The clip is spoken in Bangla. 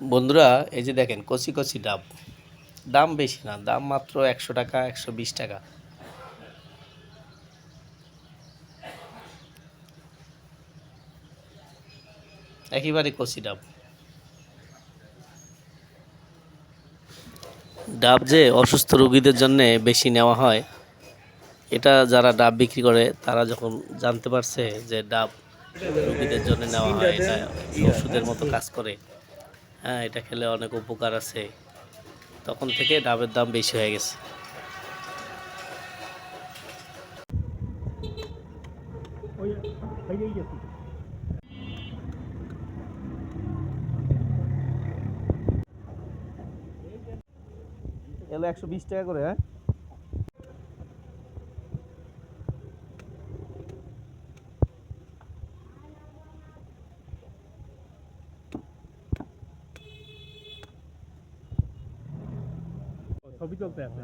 বন্ধুরা, এই যে দেখেন কচি কচি ডাব। দাম বেশি না, দাম মাত্র ১০০ টাকা, ১২০ টাকা। একেবারে কচি ডাব। ডাব যে অসুস্থ রোগীদের জন্য বেশি নেওয়া হয়, এটা যারা ডাব বিক্রি করে তারা যখন জানতে পারছে যে ডাব রোগীদের জন্য নেওয়া হয়, এটা ওষুধের মতো কাজ করে, হ্যাঁ এটা খেলে অনেক উপকার আছে, তখন থেকে ডাবের দাম বেশি হয়ে গেছে। এলো ১২০ টাকা করে। হ্যাঁ, ছবি তুলতে আছে।